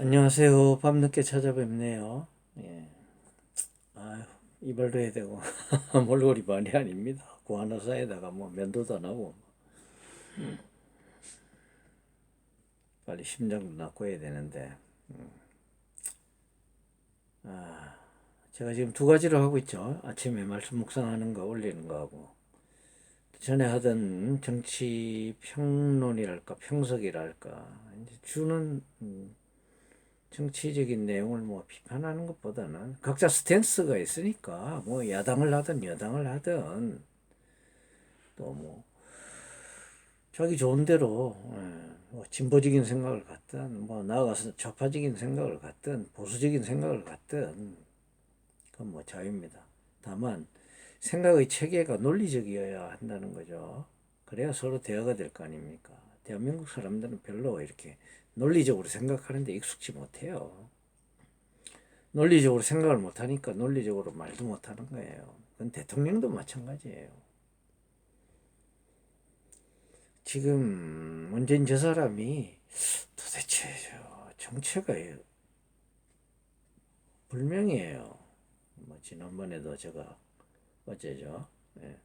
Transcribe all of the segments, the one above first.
안녕하세요. 밤늦게 찾아뵙네요. 예. 아유, 이발도 해야 되고, 몰골이 많이 아닙니다. 구안화사에다가 뭐 면도도 안 하고, 빨리 심장도 낫고 해야 되는데, 제가 지금 두 가지를 하고 있죠. 아침에 말씀 묵상하는 거 올리는 거 하고, 전에 하던 정치 평론이랄까, 평석이랄까, 이제 주는 정치적인 내용을 뭐 비판하는 것보다는 각자 스탠스가 있으니까 뭐 야당을 하든 여당을 하든 또 뭐 자기 좋은 대로 뭐 진보적인 생각을 갖든 뭐 나아가서 좌파적인 생각을 갖든 보수적인 생각을 갖든 그건 뭐 자유입니다. 다만 생각의 체계가 논리적이어야 한다는 거죠. 그래야 서로 대화가 될 거 아닙니까? 대한민국 사람들은 별로 이렇게 논리적으로 생각하는데 익숙지 못해요. 논리적으로 생각을 못하니까 논리적으로 말도 못하는 거예요. 그건 대통령도 마찬가지예요. 지금 문재인 저 사람이 도대체 정체가 불명이에요. 뭐 지난번에도 제가 어제죠. 예.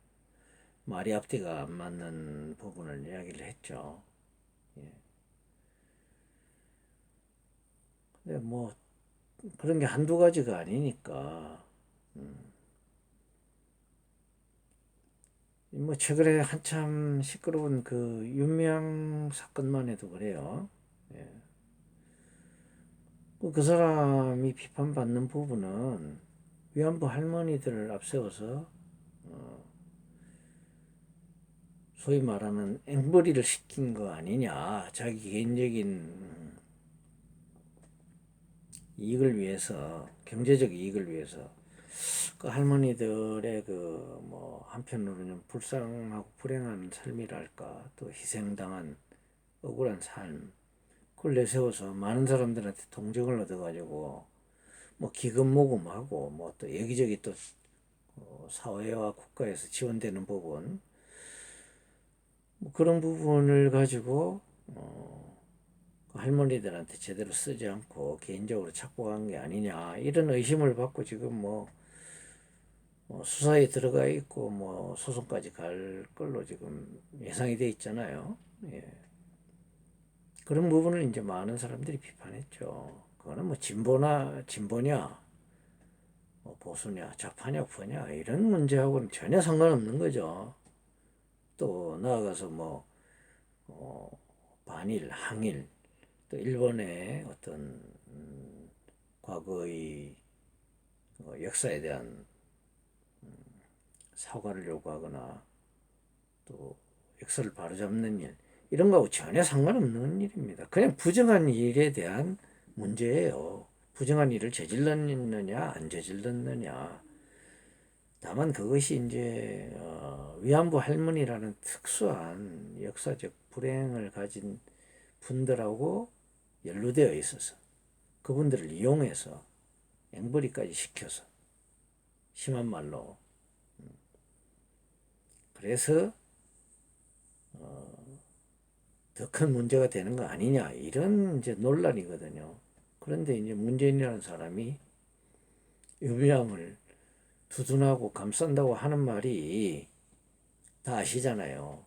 말이 앞뒤가 안 맞는 부분을 이야기를 했죠. 예. 근데 뭐 그런 게 한두 가지가 아니니까 뭐 최근에 한참 시끄러운 그 윤미향 사건만 해도 그래요. 예. 그 사람이 비판받는 부분은 위안부 할머니들을 앞세워서 소위 말하는 앵벌이를 시킨 거 아니냐. 자기 개인적인 이익을 위해서, 경제적 이익을 위해서 그 할머니들의 그 뭐 한편으로는 불쌍하고 불행한 삶이랄까, 또 희생당한 억울한 삶, 그걸 내세워서 많은 사람들한테 동정을 얻어가지고 뭐 기금 모금하고 뭐 또 여기저기 또 사회와 국가에서 지원되는 부분, 뭐 그런 부분을 가지고 그 할머니들한테 제대로 쓰지 않고 개인적으로 착복한 게 아니냐, 이런 의심을 받고 지금 뭐 수사에 들어가 있고 뭐 소송까지 갈 걸로 지금 예상이 돼 있잖아요. 예. 그런 부분을 이제 많은 사람들이 비판했죠. 그거는 뭐 진보냐 뭐 보수냐 좌파냐 우파냐 이런 문제하고는 전혀 상관없는 거죠. 또 나아가서 뭐 어, 반일, 항일, 또 일본의 어떤 과거의 역사에 대한 사과를 요구하거나 또 역사를 바로잡는 일, 이런 거하고 전혀 상관없는 일입니다. 그냥 부정한 일에 대한 문제예요. 부정한 일을 저질렀느냐 안 저질렀느냐. 다만 그것이 이제 위안부 할머니라는 특수한 역사적 불행을 가진 분들하고 연루되어 있어서 그분들을 이용해서 앵벌이까지 시켜서 심한 말로, 그래서 더 큰 문제가 되는 거 아니냐, 이런 이제 논란이거든요. 그런데 이제 문재인이라는 사람이 유비함을 두둔하고 감싼다고 하는 말이 다 아시잖아요.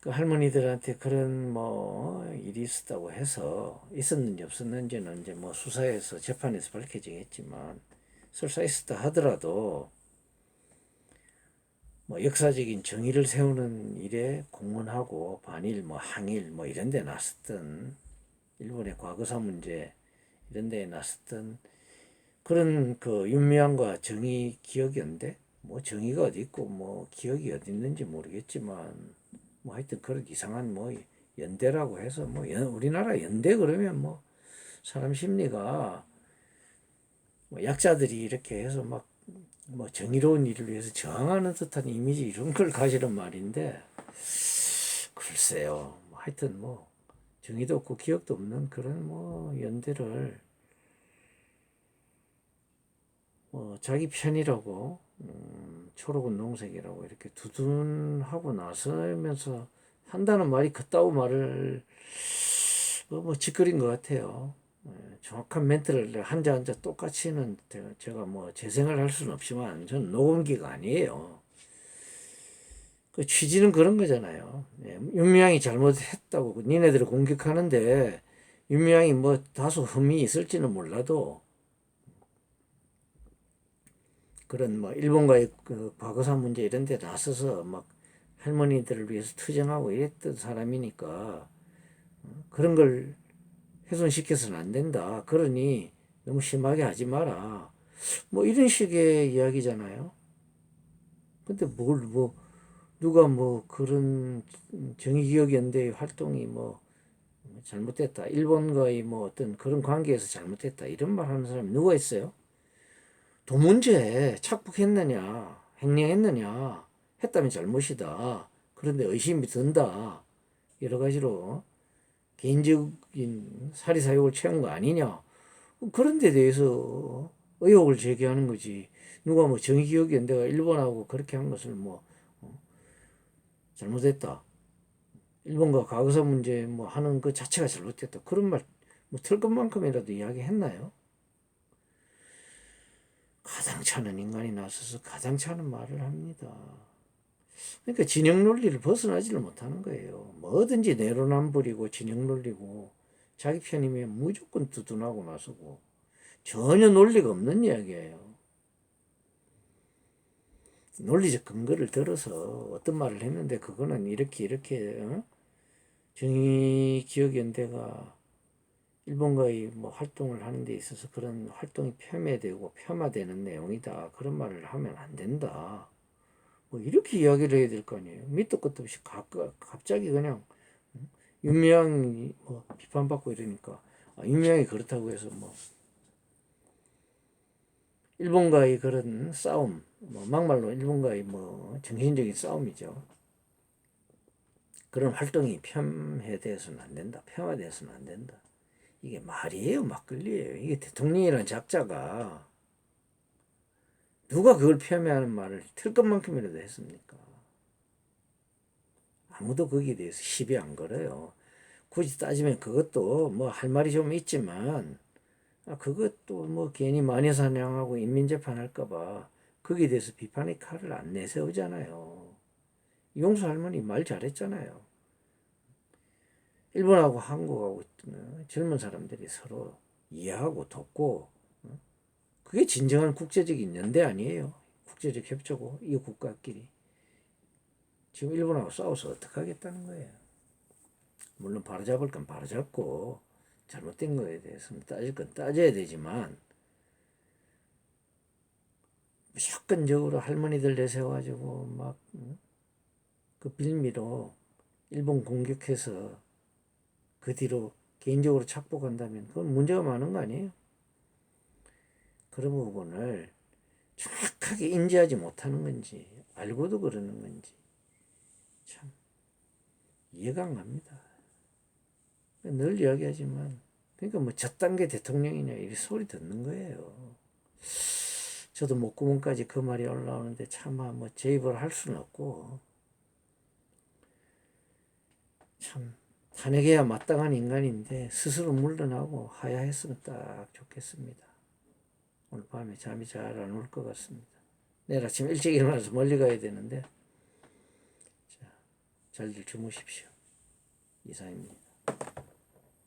그 할머니들한테 그런 뭐 일이 있었다고 해서 있었는지 없었는지는 이제 뭐 수사에서 재판에서 밝혀지겠지만, 설사 있었다 하더라도 뭐 역사적인 정의를 세우는 일에 공헌하고 반일 뭐 항일 뭐 이런 데 나섰던, 일본의 과거사 문제 이런 데에 나섰던 그런 그 윤미향과 정의 기억이었는데, 뭐 정의가 어디 있고 뭐 기억이 어디 있는지 모르겠지만 뭐 하여튼 그런 이상한 뭐 연대라고 해서 뭐 우리나라 연대 그러면 뭐 사람 심리가 뭐 약자들이 이렇게 해서 막 뭐 정의로운 일을 위해서 저항하는 듯한 이미지 이런 걸 가지는 말인데, 글쎄요. 뭐 하여튼 뭐 정의도 없고 기억도 없는 그런 뭐 연대를 자기 편이라고 초록은 농색이라고 이렇게 두둔하고 나서면서 한다는 말이 그따구 말을 뭐 짓거린 것 같아요. 정확한 멘트를 한자 똑같이는 제가 뭐 재생을 할 수는 없지만 저는 녹음기가 아니에요. 그 취지는 그런 거잖아요. 윤미향이 잘못했다고 니네들을 공격하는데 윤미향이 뭐 다소 흠이 있을지는 몰라도 그런 뭐 일본과의 그 과거사 문제 이런 데 나서서 막 할머니들을 위해서 투쟁하고 이랬던 사람이니까 그런 걸 훼손시켜서는 안 된다. 그러니 너무 심하게 하지 마라. 뭐 이런 식의 이야기잖아요. 근데 뭘 뭐 누가 뭐 그런 정의기억연대의 활동이 뭐 잘못됐다. 일본과의 뭐 어떤 그런 관계에서 잘못됐다. 이런 말 하는 사람이 누가 있어요? 도문제 착복했느냐, 횡령했느냐, 했다면 잘못이다. 그런데 의심이 든다. 여러 가지로 개인적인 사리사욕을 채운 거 아니냐. 그런 데 대해서 의혹을 제기하는 거지. 누가 뭐 정의기억연대가 일본하고 그렇게 한 것을 뭐 잘못했다. 일본과 과거사 문제 뭐 하는 그 자체가 잘못됐다. 그런 말 뭐 틀 것만큼이라도 이야기했나요? 가장 차는 인간이 나서서 가장 차는 말을 합니다. 그러니까 진영 논리를 벗어나지를 못하는 거예요. 뭐든지 내로남불이고 진영 논리고 자기 편이면 무조건 두둔하고 나서고 전혀 논리가 없는 이야기예요. 논리적 근거를 들어서 어떤 말을 했는데 그거는 이렇게 정의기억연대가 일본과의 뭐 활동을 하는 데 있어서 그런 활동이 폄훼되고 폄하되는 내용이다. 그런 말을 하면 안 된다. 뭐 이렇게 이야기를 해야 될 거 아니에요. 밑도 끝도 없이 갑자기 그냥 윤미향이 뭐 비판받고 이러니까 윤미향이 그렇다고 해서 뭐 일본과의 그런 싸움, 뭐 막말로 일본과의 뭐 정신적인 싸움이죠. 그런 활동이 폄훼되어서는 안 된다. 폄하되어서는 안 된다. 이게 말이에요, 막걸리예요. 이게 대통령이라는 작자가 누가 그걸 폄훼하는 말을 틀 것만큼이라도 했습니까? 아무도 거기에 대해서 시비 안 걸어요. 굳이 따지면 그것도 뭐 할 말이 좀 있지만 그것도 뭐 괜히 마녀사냥하고 인민재판 할까봐 거기에 대해서 비판의 칼을 안 내세우잖아요. 이용수 할머니 말 잘했잖아요. 일본하고 한국하고 젊은 사람들이 서로 이해하고 돕고 그게 진정한 국제적인 연대 아니에요. 국제적 협조고 이 국가끼리. 지금 일본하고 싸워서 어떻게 하겠다는 거예요. 물론 바로잡을 건 바로잡고 잘못된 거에 대해서는 따질 건 따져야 되지만 무조건적으로 할머니들 내세워가지고 막 그 빌미로 일본 공격해서 그 뒤로 개인적으로 착복한다면 그건 문제가 많은 거 아니에요? 그런 부분을 정확하게 인지하지 못하는 건지 알고도 그러는 건지 참 이해가 안 갑니다. 늘 이야기하지만 그러니까 뭐 저단계 대통령이냐 이 소리 듣는 거예요. 저도 목구멍까지 그 말이 올라오는데 차마 뭐 제입을 할 수는 없고 참 탄핵해야 마땅한 인간인데 스스로 물러나고 하야했으면 딱 좋겠습니다. 오늘 밤에 잠이 잘 안 올 것 같습니다. 내일 아침 일찍 일어나서 멀리 가야 되는데 잘들 주무십시오. 이상입니다.